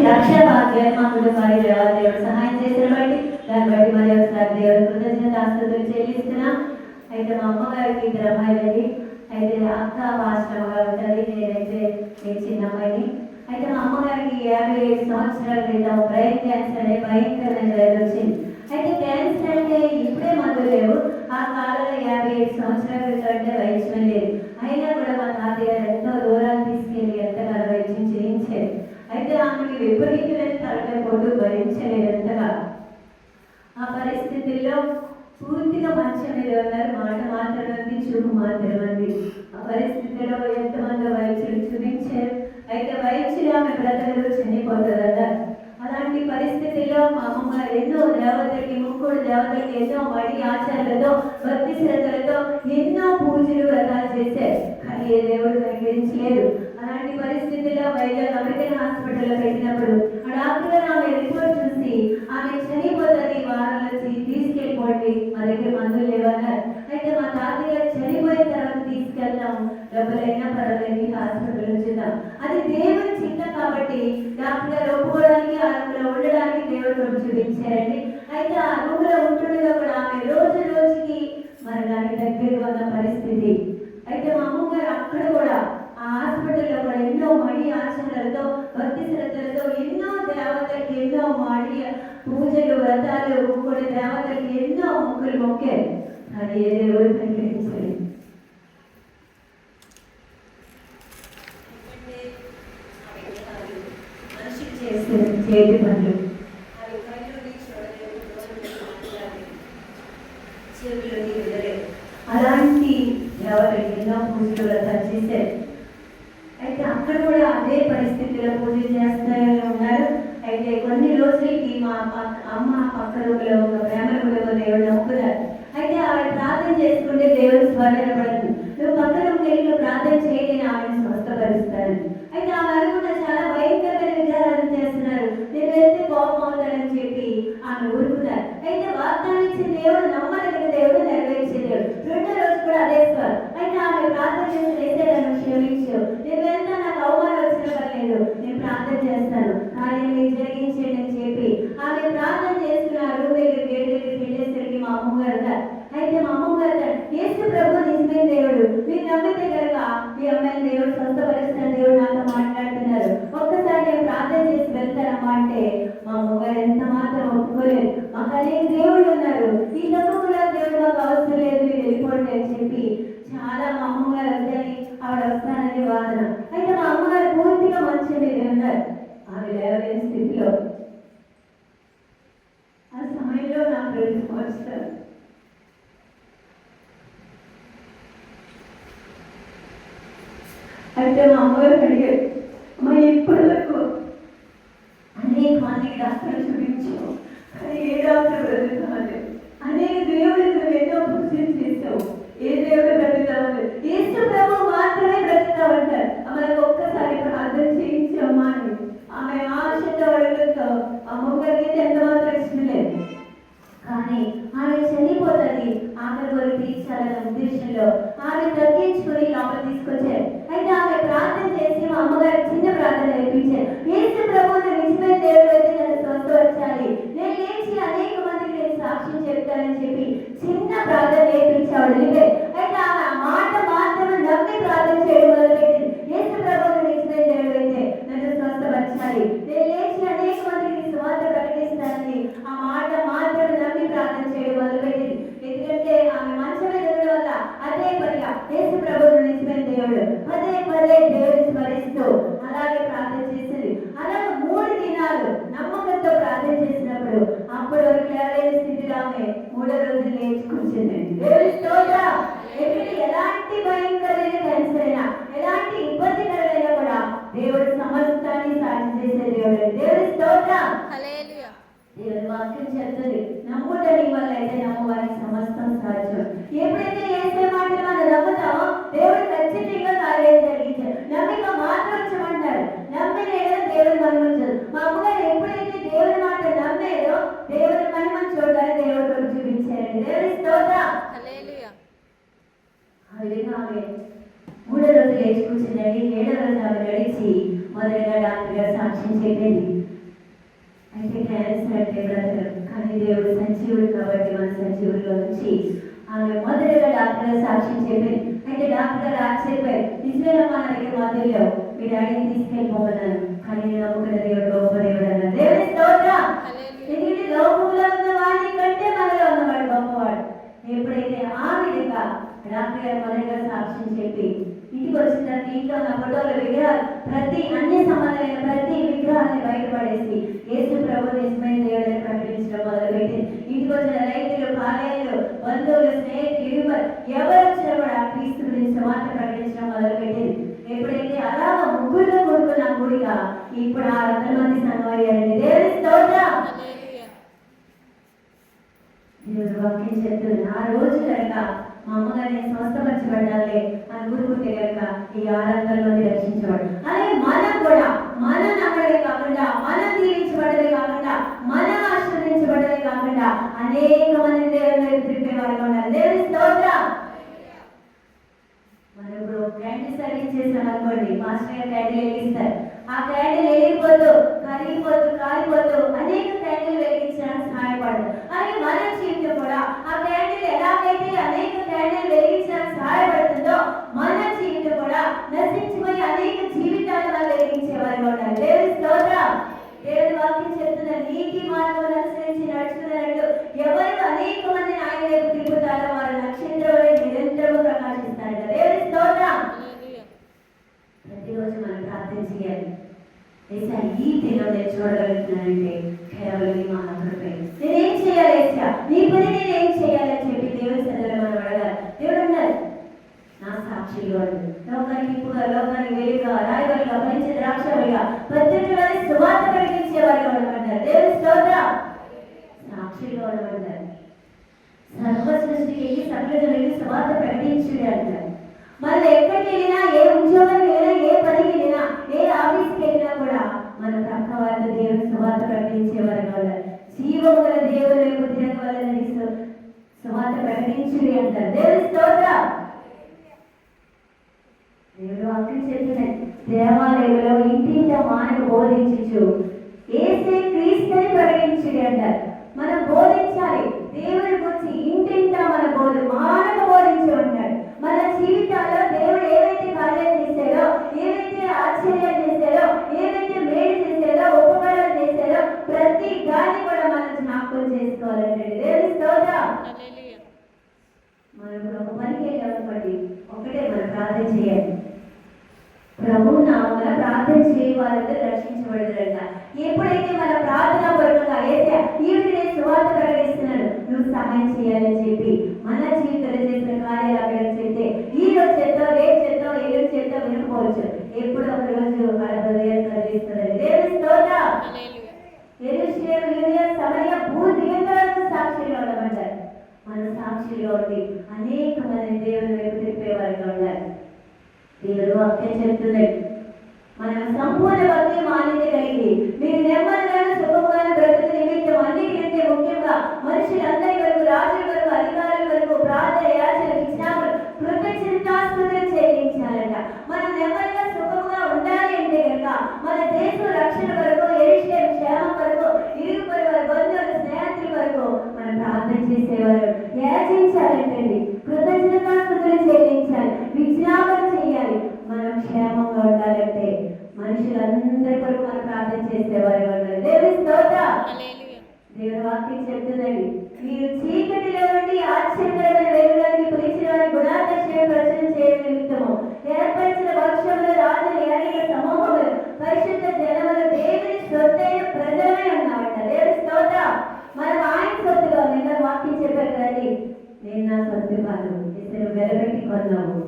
రక్షణ భాగ్యాన్ని మా కుటుంబానికి దేవుడు సహాయం చేసిన బట్టి దాన్ని బట్టి మరి ఒకసారి దేవుడు కృతజ్ఞతాస్తుతులు చెల్లిస్తున్నాం. అయితే మా అమ్మగారికి 2 అమ్మాయిలండి. అయితే అక్క ఆశ్రమగా ఉంటుంది, నేనైతే నేను చిన్న అమ్మాయిని. అయితే మా అమ్మగారికి 57 సంవత్సరాల క్రితం బ్రెయిన్ క్యాన్సర్ అనే భయంకరమైన వ్యాధి వచ్చింది. అయితే క్యాన్సర్ అంటే ఇప్పుడే మందులు లేవు, ఆ కాలంలో 57 సంవత్సరాల క్రితం అంటే వైద్యం లేదు. అయినా కూడా మా తాతయ్య గారు ఎంతో దూరాలు తీసుకెళ్ళి ఎంతగానో వైద్యం చేయించారు. అయితే ఆమెకి విపరీతమైన తలకాయ పోటు భరించలేదు ఎంతగా. ఆ పరిస్థితుల్లో పూర్తిగా మంచం మీద ఉన్నారు, మాట మాత్రం ఉంది, చూపు మాత్రం ఉంది. ఆ పరిస్థితిలో ఎంతమంది వైద్యులు చూపించారు. అయితే వైద్యులు ఆమె బ్రతకలు చనిపోతుందన్నారు. అలాంటి పరిస్థితుల్లో మా అమ్మమ్మ ఎన్నో దేవతలకి, ముక్కుడు దేవతలకి ఎన్నో మడి ఆచారాలతో, భక్తి శ్రద్ధలతో ఎన్నో పూజలు వ్రతాలు చేశారు. కానీ ఏ దేవుడు కనిపించలేదు. అలాంటి పరిస్థితుల్లో వైజాగ్ అమెరికన్ హాస్పిటల్లో పెట్టినప్పుడు ఆ డాక్టర్ ఆమె రిపోర్ట్ చూసి ఆమె చనిపోతుంది, వారంలో తీసుకెళ్ళిపోండి, మా దగ్గర మందులు లేవన్నారు. అయితే మా తాతయ్య చనిపోయిన తర్వాత తీసుకెళ్తాం, డబ్బులైనా పర్వాలేదు హాస్పిటల్ ఉంచుదాం, అది దేవుని చిత్త కాబట్టి డాక్టర్ గారు ఒప్పుకోవడానికి ఆ రూమ్లో ఉండడానికి దేవుడు చూపించారండి. అయితే ఆ రూమ్లో ఉంటుండగా కూడా ఆమె రోజు రోజుకి మరణానికి దగ్గరగా ఉన్న పరిస్థితి. అయితే మా అమ్మగారు అక్కడ కూడా ఆ హాస్పిటల్లో కూడా ఎన్నో మడి ఆచరణలతో, భక్తి శ్రద్ధలతో ఎన్నో దేవతలకి ఎన్నో మడి పూజలు వ్రతాలు, ముక్కుడు దేవతలకి ఎన్నో మొక్కులు మొక్కారు. అది ఏ దేవుడు కనిపించలేదు. మనిషికి చేసే చేతి పనులు అవి కళ్ళుని చూడలేవు, చెవులని వినలేవు. అలాంటి దేవతలకి ఎన్నో పూజలు వ్రతాలు చేశారు. అయితే అక్కడ కూడా అదే పరిస్థితిలో పూజలు చేస్తూనే ఉన్నారు. అయితే కొన్ని రోజులకి మా అమ్మ పక్క రూపులో ఒక ప్రేమ రూపంలో దేవుడు నమ్ముకున్నారు. అయితే ఆవిడ ప్రార్థన చేసుకుంటే దేవుడు స్మరణ పడదు, నువ్వు పక్క రూపుకి వెళ్ళి ప్రార్థన చేయని ఆవిడని స్వస్థపరుస్తాను. అయితే ఆమె అనుకుంటే చాలా భయంకరమైన విచారాలు చేస్తున్నారు, నేను వెళ్తే కోపం అవుతానని చెప్పి ఆమె ఊరుకున్నారు. అయితే వాగ్దానం ఇచ్చిన దేవుడు, నమ్మదగిన దేవుడు, నెరవేర్చే దేవుడు. 2వ రోజు కూడా అదే సార్. అయితే ఆమె ప్రార్థన చేస్తే నన్ను క్షమించు, నేను వెళ్తా, నాకు అవమానం వచ్చిన పర్లేదు, నేను ప్రార్థన చేస్తాను, కార్యం మీకు జరిగించండి అని చెప్పి ఆమె ప్రార్థన చేస్తున్నారు. గేటు దగ్గరికి వెళ్ళేసరికి మా అమ్మగారు ఉన్నారు. అయితే మా అమ్మగారు, యేసు ప్రభు నిజమైన దేవుడు, మీరు నమ్మితే కనుక మీ అమ్మాయిని దేవుడు స్వస్థపరుస్తున్న దేవుడు నాతో మాట్లాడుతున్నారు, ఒక్కసారి నేను ప్రార్థన చేసి వెళ్తానమ్మా అంటే మా అమ్మగారు ఎంత మాత్రం ఒప్పుకోలేదు. మాకు అనేక దేవుళ్ళు ఉన్నారు, ఈ లోకంలో దేవుడు మాకు అవసరం లేదు, మీరు వెళ్ళిపోండి అని చెప్పి చాలా మా అమ్మగారు వద్దని ఆవిడ వస్తానని వాదన. అయితే మా అమ్మగారు పూర్తిగా మంచి మీద ఉన్నారు, ఆమె లేవలేని స్థితిలో. ఆ సమయంలో నాకు 2 సంవత్సరాలు. అయితే మా అమ్మగారు అడిగారు, అమ్మ ఇప్పటి వరకు అనేక మందికి డాక్టర్లు చూపించావు, కానీ ఏ డాక్టర్ బ్రతుకుతామని, అనేక దేవుడికి ఎన్నో పూజలు చేసావు, ఏ దేవుడు బ్రతుకుతామని, యేసు ప్రభు మాత్రమే బ్రతుకుతామంటారు. మనకు ఒక్కసారి ప్రార్థన చేయించమ్మా అని ఆమె ఆశతో అడుగుతో అమ్మగారికి ఎంత మాత్రం ఇష్టం లేదు. కానీ ఆమె చనిపోతుంది, ఆమె వరకు తీర్చాలన్న ఉద్దేశంలో ఆమె తగ్గించుకొని లోపల తీసుకొచ్చారు. అయితే ఆమె ప్రార్థన చేసి మా అమ్మగారు చిన్న ప్రార్థన నేర్పించారు. యేసు ప్రభువుని నిజమైన దేవుడు అయితే నన్ను స్వస్థపరచాలి, నేను లేచి అనేక మందికి నేను సాక్ష్యం చెప్తానని చెప్పి చిన్న ప్రార్థన నేర్పించాడు. అయితే ఆమె ఆ మాట మాత్రమే నమ్మి ప్రార్థన చేయడం మొదలుపెట్టింది. యేసు ప్రభువుని నిజమైన దేవుడు అయితే నన్ను స్వస్థపరచాలి, నేను లేచి అనేక మందికి స్వార్థ ప్రకటిస్తానని ఆ మాట మాత్రమే నమ్మి ప్రార్థన చేయడం మొదలుపెట్టింది. ఎందుకంటే ఆమె మంచం మీద ఉండడం వల్ల అదే పనిగా యేసు ప్రభువుని నిజమైన దేవుడు పదే పదే దేవుడిని స్మరిస్తూ అలాగే ప్రార్థన చేసింది. అలాగే 3 దినాలు నమ్మకంతో ప్రార్థన చేసినప్పుడు అప్పటి వరకు లేవలేని స్థితిలో ఆమె 3వ రోజు లేచి కూర్చుందండి. దేవుడి స్తోత్రం. ఎలాంటి భయంకరమైన క్యాన్సర్ అయినా, ఎలాంటి ఇబ్బందికరమైనా కూడా దేవుడి సమస్తాన్ని సాధ్యం చేసే దేవుడు. దేవుడి స్తోత్రం. దేవుని వాక్యం చెప్తుంది, నమ్ముటని వల్ల అయితే నమ్మవారికి సమస్తం సాధ్యం. ఎప్పుడైతే యేసే మాటలు మనం నమ్ముతామో దేవుడు ఖచ్చితంగా కార్యం జరిగించారు. నమ్మిక మాత్రం వచ్చమంటారు, నమ్మిన దేవుని మహిమను. మా అమ్మగారు ఎప్పుడైతే దేవుని మాట నమ్మేదో దేవుని మహిమను చూడాలని దేవుడు చూపించారండి. దేవుడి స్తోత్రం. ఆ విధంగా ఆమె 3వ రోజు లేచి కూర్చుందండి. 7వ రోజు ఆమె నడిచి మొదటిగా డాక్టర్ గారు సాక్ష్యం చెప్పింది. అయితే క్యాన్సర్ అంటే బ్రదర్, కానీ దేవుడు సంజీవుడు కాబట్టి మన సంజీవుడిలో నుంచి ఆమె మొదటిగా డాక్టర్ సాక్ష్యం చెప్పింది. అయితే డాక్టర్ గారు ఆశ్చర్యపోయారు, నిజమేనమ్మా నా దగ్గర మధ్యలో మీ డాడీని తీసుకెళ్ళిపోమన్నాను, కానీ నేను నమ్ముకున్న దేవుడు గొప్ప దేవుడు అన్నారు. దేవుని స్తోత్రం. ఎందుకంటే లోకంలో ఉన్న వాడి కంటే మనలో ఉన్నవాడు గొప్పవాడు. ఎప్పుడైతే ఆ విధంగా డాక్టర్ గారు మొదటిగా సాక్ష్యం చెప్పి ఇంటికి వచ్చిన తర్వాత ఇంట్లో ఉన్న ఫోటోలు, విగ్రహాలు, ప్రతి అన్ని సంబంధమైన ప్రతి విగ్రహాన్ని బయటపడేసి యేసు ప్రభు నిజమైన దేవుడిని ప్రకటించడం మొదలుపెట్టి ఇంటికి వచ్చిన రైతులు, పాలయాలు, బంధువులు, స్నేహితులు, ఎవరు వచ్చినా కూడా క్రీస్తు గురించి మాట ప్రకటించడం మొదలుపెట్టింది. ఎప్పుడైతే అలా ముగ్గురుతో కూడుకున్న కూడిగా ఇప్పుడు 600 మంది సంఘం అయ్యారండి. దేవుని స్తోత్రం. దేవుడు వాక్యం చెప్తుంది, ఆ రోజు కనుక మా అమ్మగారిని స్వస్థపరచబడాలి అని ఊరుకుంటే కనుక ఈ 600 మంది రక్షించబడు. అలాగే మనం కూడా మనం నమ్మడమే కాకుండా, మనం దీవించబడమే కాకుండా, మనం ఆశీర్వదించబడమే కాకుండా అనేక మంది దేవుని వైపు తిప్పేవారుగా ఉండాలి. దేవుని స్తోత్రం. మనం ఇప్పుడు క్యాండిల్ సర్వీస్ చేసాం అనుకోండి, మాస్టర్ గారు క్యాండిల్ వెలిగిస్తారు. ఆ క్యాండిల్ వెలిగిపోతూ కరిగిపోతూ కాలిపోతూ అనేక క్యాండిల్ వెలిగించడానికి సహాయపడదు. అలాగే మన జీవితం కూడా ఆ క్యాండిల్ ఎలాగైతే అనేక క్యాండిల్ వెలిగించడానికి సహాయపడుతుందో మన జీవితం కూడా నశించిపోయి అనేక జీవితాలను వెలిగించే వారిగా ఉండాలి. దేవుని స్తోత్రం. దేవుని వాక్యం చెప్తున్న నీతి మార్గం అనుసరించి నడుచుకున్నట్టు ఎవరు అనేక మందిని ఆయన వైపు తిప్పుతారో వారు నక్షత్రం నిరంతరము ప్రకాశిస్తారట. దేవుని స్తోత్రం. ప్రతిరోజు మనం ప్రార్థన చేయాలి. ఏసా ఈ దినం నేను చూడగలుగుతున్నానంటే కేవలం నీ మహాకృపే. నేనేం చేయాలి ఏసా, నీ పని నేనేం చేయాలని చెప్పి దేవుని సన్నిధిలో మనం అడగాలి. దేవుడు అన్నారు, నా సాక్షిగా లోకానికి ఇప్పుగా, లోకానికి వెలుగుగా, రాయవరిగా, మంచి ద్రాక్షలుగా, పత్రికలని సువార్త ప్రకటించేవారిగా ఉండమంటారు. దేవుని స్తోత్రం. సాక్షిగా ఉండమంటారు. సర్వ సృష్టికి సకల జనులకి సువార్త ప్రకటించుడే అంటారు. మనం ఎక్కడికి వెళ్ళినా, ఏ ఉద్యోగానికి వెళ్ళినా, ఏ పనికి వెళ్ళినా, ఏ ఆఫీస్కి వెళ్ళినా కూడా మన ప్రక్క వారితో దేవుని సువార్త ప్రకటించేవారిగా ఉండాలి. జీవము గల దేవుని వైపు తిరగవాలని సువార్త ప్రకటించుడి అంటారు. దేవుని స్తోత్రం. దేవుడు వాక్యం చెప్తున్నాయి, దేవాలయంలో ఇంటింట మానకు బోధించు ఏసే క్రీస్తుని ప్రకటించుడి అంటారు. మనం బోధించాలి దేవుని గురించి. ఇంటింట మన మానక బోధించి ఉంటాడు. మన జీవితాల్లో దేవుడు ఏవైతే కార్యాలు చేశారో, ఏవైతే ఆశ్చర్యాలు చేశారో, ఏవైతే మేలు చేశారో, ఉపకారాలు చేశారో ప్రతి దాన్ని కూడా మనం జ్ఞాపకం చేసుకోవాలంటే. దేవుని స్తోత్రం. మనం ఒక పనికి వెళ్ళామనుకోండి, ఒకటే మనం ప్రార్థన చేయాలి, ప్రభు నామమున ప్రార్థన చేయవాలంటే రక్షించబడతారంట. ఎప్పుడైతే మన ప్రార్థన పూర్వకంగా అయితే ఈవిడ నేను సువార్త ప్రకటిస్తున్నాను, నువ్వు సహాయం చేయాలని చెప్పి మన జీవితంలో చేసిన కార్యాలు అక్కడ చెప్తే ఈ రోజు చేద్దాం, రేపు చేద్దాం, ఎల్లుండి చేద్దాం వినకపోవచ్చు, ఎప్పుడు ఒక రోజు మన హృదయం కలిగిస్తుందని. దేవుని స్తోత్రం. యెరూషలేము, యూదయ, సమరయ, భూదిగంతాలకు సాక్షిగా ఉండమంటారు. మన సాక్షిగా ఉండి అనేక మంది దేవుని వైపు తిప్పేవారిగా ఉండాలి. దేవుడు వాక్యం చెప్తున్నాడు, మనం సంపూర్ణ భక్తి మాన్యత కలిగి మీరు నెమ్మదిగాను సుఖంగాను బ్రతుకు నిమిత్తం అన్నిటికంటే ముఖ్యంగా మనుషులందరి వరకు, రాజుల వరకు, అధికారుల వరకు ప్రార్థన, యాచన, విజ్ఞాపన, కృతజ్ఞతాస్తుతులు చెల్లించాలట. మనం నెమ్మదిగా సుఖంగా ఉండాలి అంటే కనుక మన దేశం రక్షణ వరకు, యెరూషలేము క్షేమం వరకు, ఇరుగు పొరుగు బంధువులు, స్నేహితుల వరకు మనం ప్రార్థన చేసేవారు. యాచించాలంటండి, కృతజ్ఞతాస్తుతులు చెల్లించాలి, విజ్ఞాపన చేయాలి. మనం క్షేమంగా ఉండాలంటే మనుషులందరి కొరకు మనం ప్రార్థన చేసేవారు ఉండాలి. దేవుని స్తోత్రం. దేవుని వాక్యం చెప్తుందండి, మీరు చీకటిలో నుండి ఆశ్చర్యకరమైన వెలుగులోకి పిలిచిన వారి గుణాదర్శన ప్రచురణ చేయడం నిమిత్తము ఏర్పరిచిన వర్షములు, రాజులు, ఏలిక సమూహములు, పరిశుద్ధ జనములు దేవుని సొత్తైన ప్రజలమే ఉన్నామంట. దేవుని స్తోత్రం. మనం ఆయన సొత్తుగా నిన్న వాక్యం చెప్పారు కదండి, నేను నా సొత్తు కాదు, ఇతను వెలబెట్టి కొన్నాము,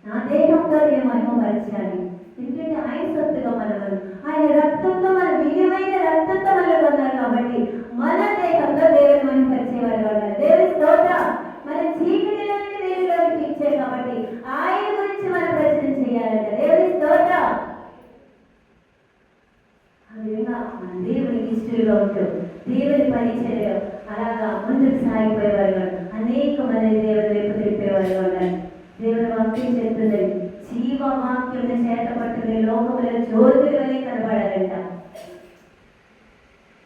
నా దేహంతో నేను మహిమపరచాలి. ఎందుకంటే ఆయన సొత్తుగా మనం, ఆయన రక్తంతో, మన విలువైన రక్తంతో మనం కొన్నారు కాబట్టి మన దేహంలో దేవుని మహిమపరిచేవారు ఉండాలి. దేవుని స్తోత్రం. మన చీకటిలోని వెలుగులోకి ఇచ్చారు కాబట్టి ఆయన గురించి మనం ప్రచురణ చేయాలంట. దేవుని స్తోత్రం. ఆ విధంగా మన దేవునికి ఇష్టంగా ఉంటూ దేవుని పరిచర్య అలాగా ముందుకు సాగిపోయేవారు, అనేక మంది దేవుని వైపు తిప్పేవారు ఉండాలి. దేవుని వాక్యం చెప్తుంది, జీవవాక్యం చేత పట్టుకుని లోకములో జ్యోతులనే కనబడాలంట.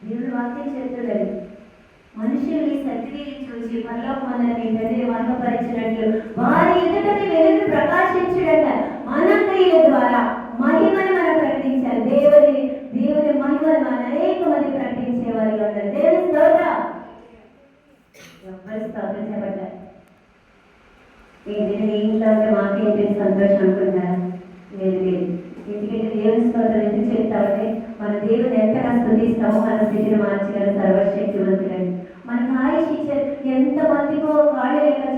దేవుని వాక్యం చెప్తున్నాడు, మనుషులు ఈ సత్క్రియలు చూసి పరలోకమందున తండ్రి మహిమపరిచినట్లు వారి ఎదుట వెలుగు ప్రకాశించుడట. మన క్రియల ద్వారా మహిమను మనం ప్రకటించాలి. దేవుని మహిమను మనం అనేక మంది ప్రకటించే వారిగా ఉంటారు. దేవుని స్తోత్రం. ఎవరి స్తోత్రం చెప్పట్లేదు. ఏంటంటే ఇంట్లో ఉంటే మాకేంటి సంతోషం అనుకుంటారా? లేదు లేదు. ఎందుకంటే దేవుని స్తోత్రం ఎందుకు చెప్తామంటే మన దేవుని ఎంతగా స్తుతిస్తామో మన స్థితిని మార్చగల సర్వశక్తివంతులని. మనకు ఆయుష్ ఇచ్చారు. ఎంతమందికో వాళ్ళు లేక